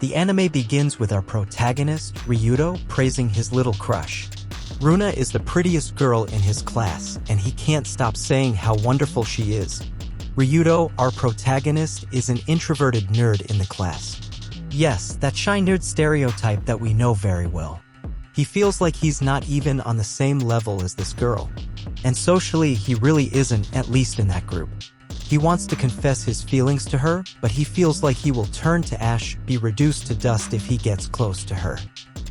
The anime begins with our protagonist, Ryudo, praising his little crush. Runa is the prettiest girl in his class, and he can't stop saying how wonderful she is. Ryudo, our protagonist, is an introverted nerd in the class. Yes, that shy nerd stereotype that we know very well. He feels like he's not even on the same level as this girl. And socially, he really isn't, at least in that group. He wants to confess his feelings to her, but he feels like he will turn to ash, be reduced to dust if he gets close to her.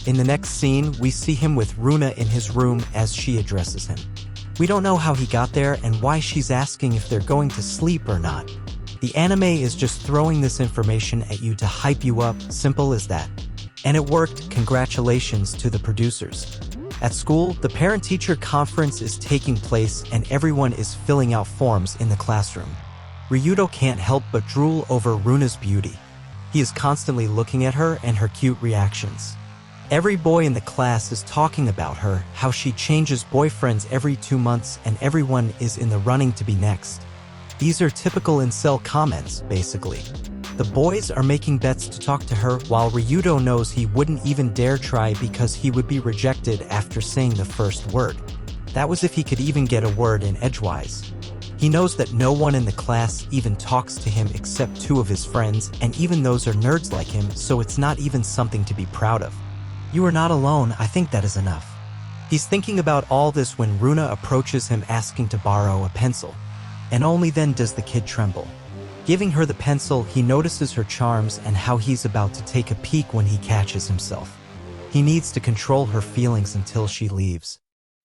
In the next scene, we see him with Runa in his room as she addresses him. We don't know how he got there and why she's asking if they're going to sleep or not. The anime is just throwing this information at you to hype you up, simple as that. And it worked, congratulations to the producers. At school, the parent-teacher conference is taking place and everyone is filling out forms in the classroom. Ryudo can't help but drool over Runa's beauty. He is constantly looking at her and her cute reactions. Every boy in the class is talking about her, how she changes boyfriends every 2 months and everyone is in the running to be next. These are typical incel comments, basically. The boys are making bets to talk to her while Ryudo knows he wouldn't even dare try because he would be rejected after saying the first word. That was if he could even get a word in edgewise. He knows that no one in the class even talks to him except 2 of his friends, and even those are nerds like him, so it's not even something to be proud of. You are not alone, I think that is enough. He's thinking about all this when Runa approaches him asking to borrow a pencil. And only then does the kid tremble. Giving her the pencil, he notices her charms and how he's about to take a peek when he catches himself. He needs to control her feelings until she leaves.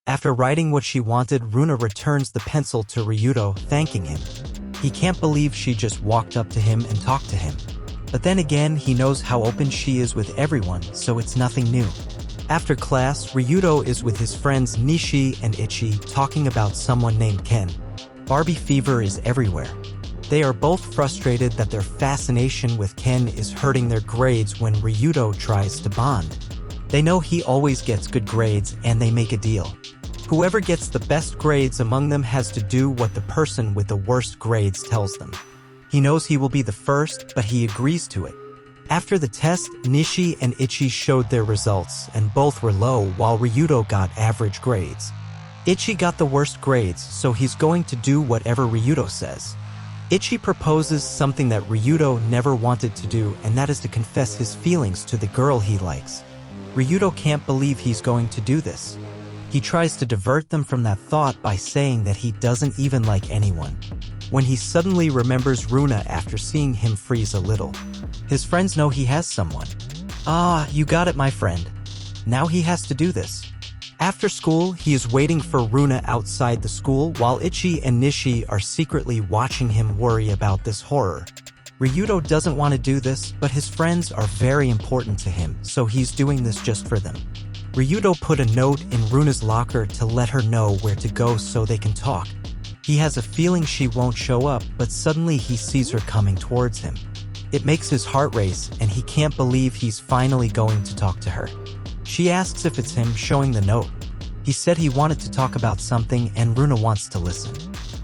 After writing what she wanted, Runa returns the pencil to Ryudo, thanking him. He can't believe she just walked up to him and talked to him. But then again, he knows how open she is with everyone, so it's nothing new. After class, Ryudo is with his friends Nishi and Ichi talking about someone named Ken. Barbie fever is everywhere. They are both frustrated that their fascination with Ken is hurting their grades when Ryudo tries to bond. They know he always gets good grades and they make a deal. Whoever gets the best grades among them has to do what the person with the worst grades tells them. He knows he will be the first, but he agrees to it. After the test, Nishi and Ichi showed their results and both were low while Ryudo got average grades. Ichi got the worst grades, so he's going to do whatever Ryudo says. Ichi proposes something that Ryudo never wanted to do, and that is to confess his feelings to the girl he likes. Ryudo can't believe he's going to do this. He tries to divert them from that thought by saying that he doesn't even like anyone. When he suddenly remembers Runa after seeing him freeze a little. His friends know he has someone. Ah, you got it, my friend. Now he has to do this. After school, he is waiting for Runa outside the school while Ichi and Nishi are secretly watching him worry about this horror. Ryudo doesn't want to do this, but his friends are very important to him, so he's doing this just for them. Ryudo put a note in Runa's locker to let her know where to go so they can talk. He has a feeling she won't show up, but suddenly he sees her coming towards him. It makes his heart race, and he can't believe he's finally going to talk to her. She asks if it's him, showing the note. He said he wanted to talk about something and Runa wants to listen.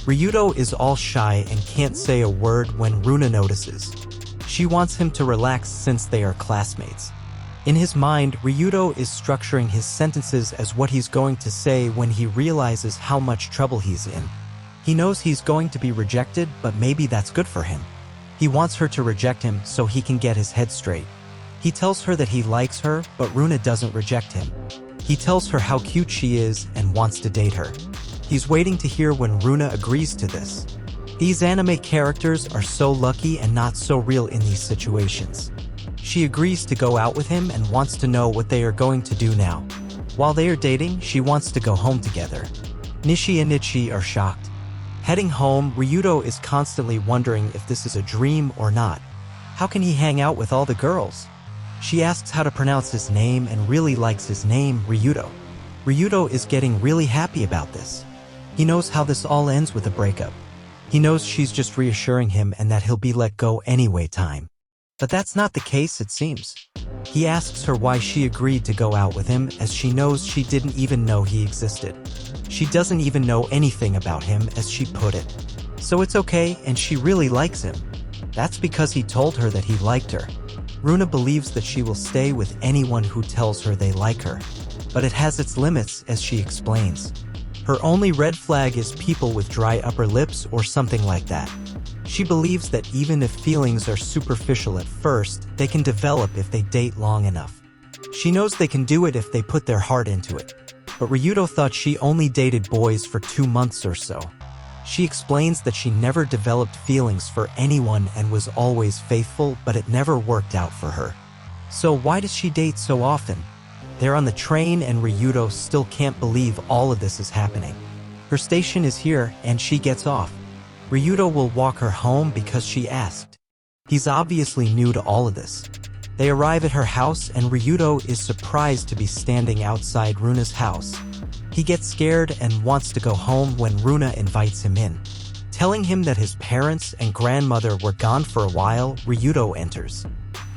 Ryudo is all shy and can't say a word when Runa notices. She wants him to relax since they are classmates. In his mind, Ryudo is structuring his sentences as what he's going to say when he realizes how much trouble he's in. He knows he's going to be rejected, but maybe that's good for him. He wants her to reject him so he can get his head straight. He tells her that he likes her, but Runa doesn't reject him. He tells her how cute she is and wants to date her. He's waiting to hear when Runa agrees to this. These anime characters are so lucky and not so real in these situations. She agrees to go out with him and wants to know what they are going to do now. While they are dating, she wants to go home together. Nishi and Ichi are shocked. Heading home, Ryudo is constantly wondering if this is a dream or not. How can he hang out with all the girls? She asks how to pronounce his name and really likes his name, Ryudo. Ryudo is getting really happy about this. He knows how this all ends with a breakup. He knows she's just reassuring him and that he'll be let go anyway time. But that's not the case, it seems. He asks her why she agreed to go out with him, as she knows she didn't even know he existed. She doesn't even know anything about him, as she put it. So it's okay, and she really likes him. That's because he told her that he liked her. Runa believes that she will stay with anyone who tells her they like her. But it has its limits, as she explains. Her only red flag is people with dry upper lips or something like that. She believes that even if feelings are superficial at first, they can develop if they date long enough. She knows they can do it if they put their heart into it. But Ryudo thought she only dated boys for 2 months or so. She explains that she never developed feelings for anyone and was always faithful, but it never worked out for her. So why does she date so often? They're on the train and Ryudo still can't believe all of this is happening. Her station is here and she gets off. Ryudo will walk her home because she asked. He's obviously new to all of this. They arrive at her house and Ryudo is surprised to be standing outside Runa's house. He gets scared and wants to go home when Runa invites him in. Telling him that his parents and grandmother were gone for a while, Ryudo enters.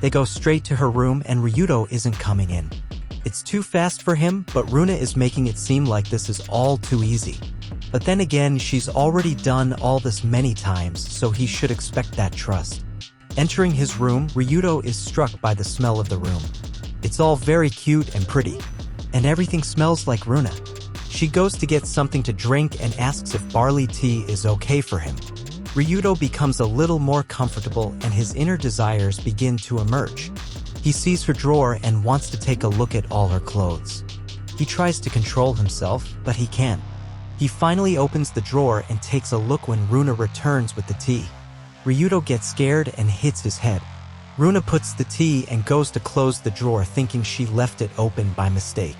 They go straight to her room and Ryudo isn't coming in. It's too fast for him, but Runa is making it seem like this is all too easy. But then again, she's already done all this many times, so he should expect that trust. Entering his room, Ryudo is struck by the smell of the room. It's all very cute and pretty, and everything smells like Runa. She goes to get something to drink and asks if barley tea is okay for him. Ryudo becomes a little more comfortable and his inner desires begin to emerge. He sees her drawer and wants to take a look at all her clothes. He tries to control himself, but he can't. He finally opens the drawer and takes a look when Runa returns with the tea. Ryudo gets scared and hits his head. Runa puts the tea and goes to close the drawer thinking she left it open by mistake.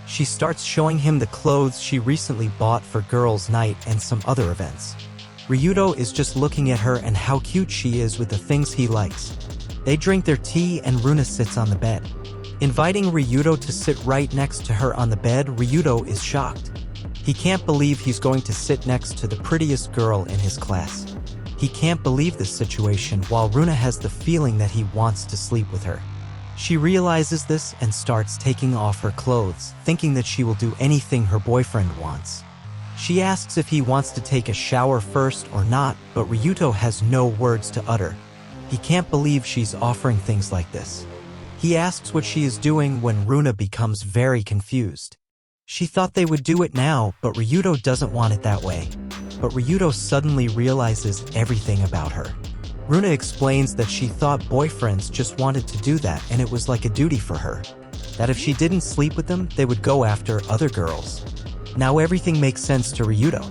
She starts showing him the clothes she recently bought for girls' night and some other events. Ryudo is just looking at her and how cute she is with the things he likes. They drink their tea and Runa sits on the bed. Inviting Ryudo to sit right next to her on the bed, Ryudo is shocked. He can't believe he's going to sit next to the prettiest girl in his class. He can't believe this situation while Runa has the feeling that he wants to sleep with her. She realizes this and starts taking off her clothes, thinking that she will do anything her boyfriend wants. She asks if he wants to take a shower first or not, but Ryudo has no words to utter. He can't believe she's offering things like this. He asks what she is doing when Runa becomes very confused. She thought they would do it now, but Ryudo doesn't want it that way. But Ryudo suddenly realizes everything about her. Runa explains that she thought boyfriends just wanted to do that and it was like a duty for her. That if she didn't sleep with them, they would go after other girls. Now everything makes sense to Ryudo.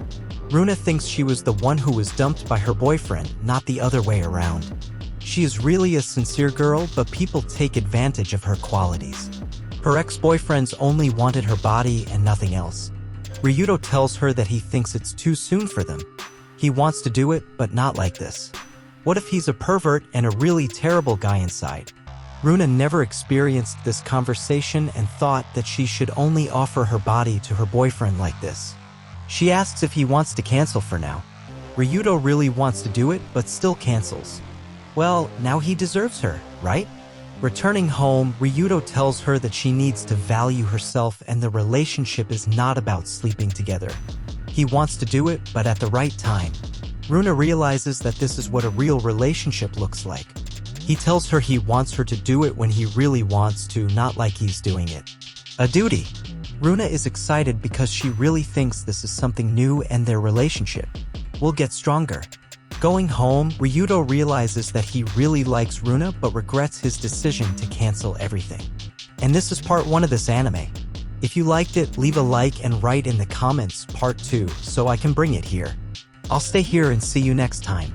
Runa thinks she was the one who was dumped by her boyfriend, not the other way around. She is really a sincere girl, but people take advantage of her qualities. Her ex-boyfriends only wanted her body and nothing else. Ryudo tells her that he thinks it's too soon for them. He wants to do it, but not like this. What if he's a pervert and a really terrible guy inside? Runa never experienced this conversation and thought that she should only offer her body to her boyfriend like this. She asks if he wants to cancel for now. Ryudo really wants to do it, but still cancels. Well, now he deserves her, right? Returning home, Ryudo tells her that she needs to value herself and the relationship is not about sleeping together. He wants to do it, but at the right time. Runa realizes that this is what a real relationship looks like. He tells her he wants her to do it when he really wants to, not like he's doing it. A duty. Runa is excited because she really thinks this is something new and their relationship will get stronger. Going home, Ryudo realizes that he really likes Runa but regrets his decision to cancel everything. And this is part 1 of this anime. If you liked it, leave a like and write in the comments part 2 so I can bring it here. I'll stay here and see you next time.